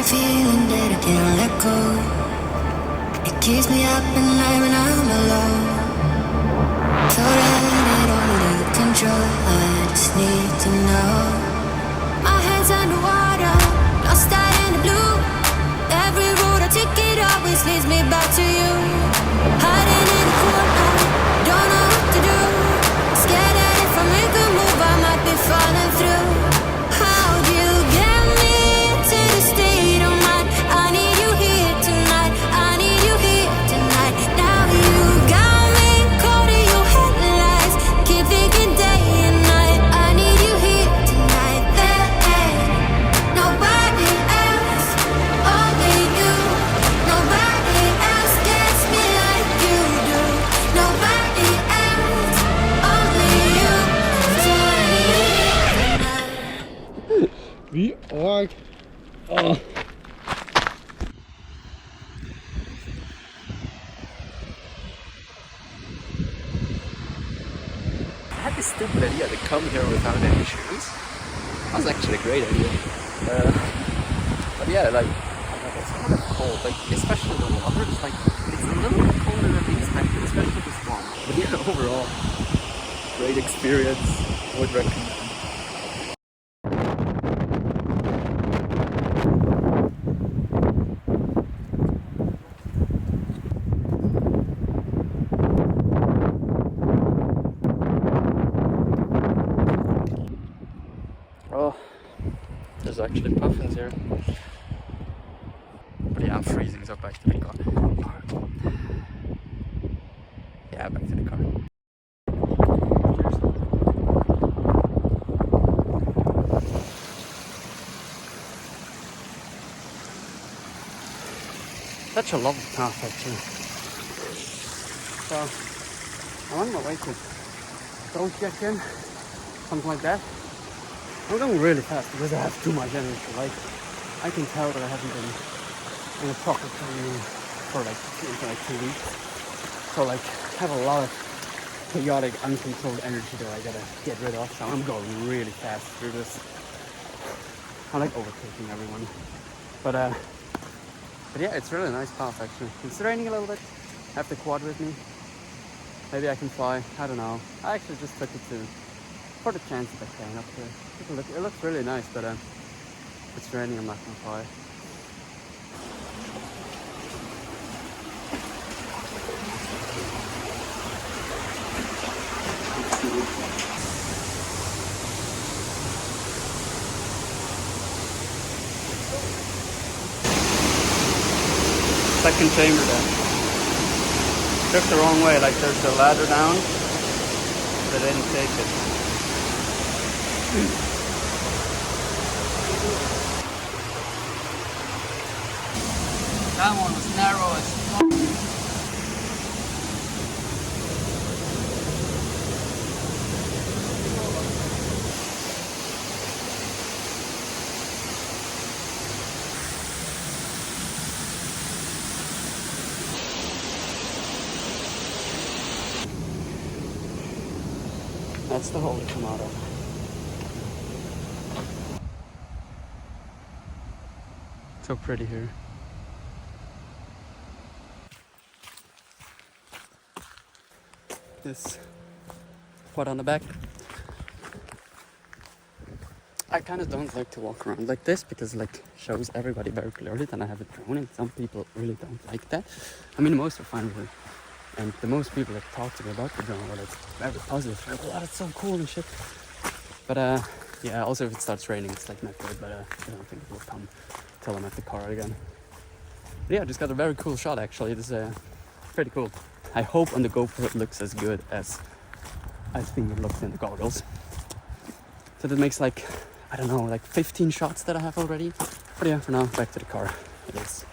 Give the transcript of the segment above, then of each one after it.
a feeling that I can't let go. It keeps me up at night when I'm alone. Thought I had it under control, I just need to know. My head's underwater, lost out in the blue. Every road I take, it always leads me back to you. Hiding in the corner, don't know what to do. Scared that if I make a move, I might be falling through. How'd you get me to the state of mind? I need you here tonight, I need you here tonight. Now you got me caught in your headlights, keep thinking day and night. I need you here tonight. There ain't nobody else, only you. Nobody else gets me like you do. Nobody else, only you. Wie arg. Oh. I had this stupid idea to come here without any shoes. That was actually a great idea. But yeah, like, it's kind of cold, like, especially the water. It's like, it's a little bit colder than we expected, especially the swamp. But yeah, overall, great experience. Would recommend. Oh, there's actually puffins here. But yeah, I'm freezing, so back to the car. Yeah, back to the car. Such a lovely path, actually. So, I'm on my way to go check in, something like that. I'm going really fast because I have too much energy. Like, I can tell that I haven't been in a proper training for like 2 weeks. So like, I have a lot of chaotic, uncontrolled energy that I gotta get rid of. So I'm going really fast through this. I like overtaking everyone. But yeah, it's really nice path actually. It's raining a little bit. I have the quad with me. Maybe I can fly. I don't know. I actually just took it for the chance that I can up here. It looks really nice, but it's raining, I'm not gonna fly. Second chamber then. Took the wrong way, like there's a ladder down, but I didn't take it. That one was narrow as fuck. That's the hole to come out of. So pretty here. This quad on the back. I kind of don't like to walk around like this because like shows everybody very clearly that I have a drone, and some people really don't like that. I mean, most are fine with it, and the most people that talk to me about the drone are like very positive. They're like, wow, that's so cool and shit. But yeah, also if it starts raining, it's like not good. But I don't think it will come till I'm at the car again. But yeah, I just got a very cool shot actually. This is pretty cool. I hope on the GoPro it looks as good as I think it looks in the goggles. So that makes like, I don't know, like 15 shots that I have already. But yeah, for now, back to the car. It is.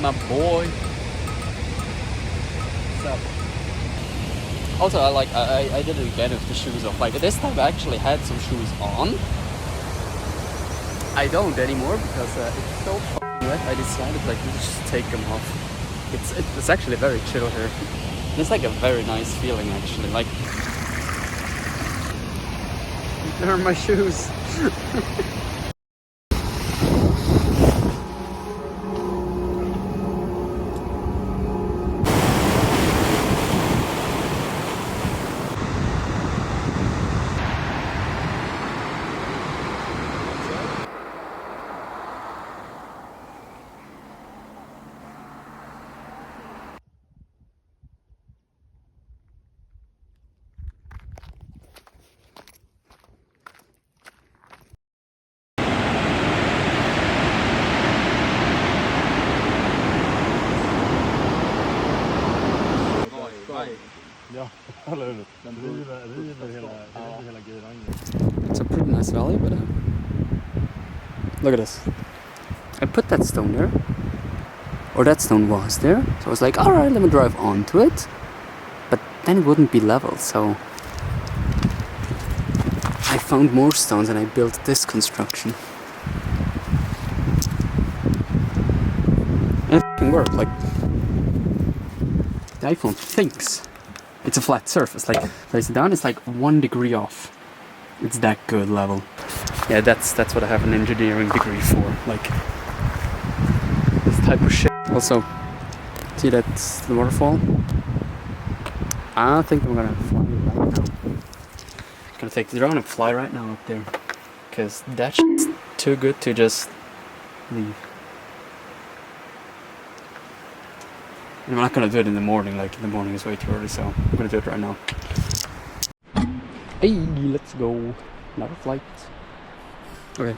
my boy. So, also, I did it again with the shoes off. Like this time, I actually had some shoes on. I don't anymore because it's so fucking wet. I decided like to just take them off. It's actually very chill here. It's like a very nice feeling actually. Like, there are my shoes. Ja, eller hur? Den river hela girangen. It's a pretty nice valley, but look at this. I put that stone there, or that stone was there, so I was like, alright, let me drive onto it, but then it wouldn't be level, so I found more stones and I built this construction. And it can work, like, the iPhone thinks it's a flat surface, like, place it down, it's like 1 degree off. It's that good level. Yeah, that's what I have an engineering degree for, like, this type of shit. Also, see that's the waterfall? I think I'm gonna fly right now. I'm gonna take the drone and fly right now up there. Cause that shit's too good to just leave. And I'm not gonna do it in the morning, like in the morning is way too early, so I'm gonna do it right now. Hey, let's go. Another flight. Okay,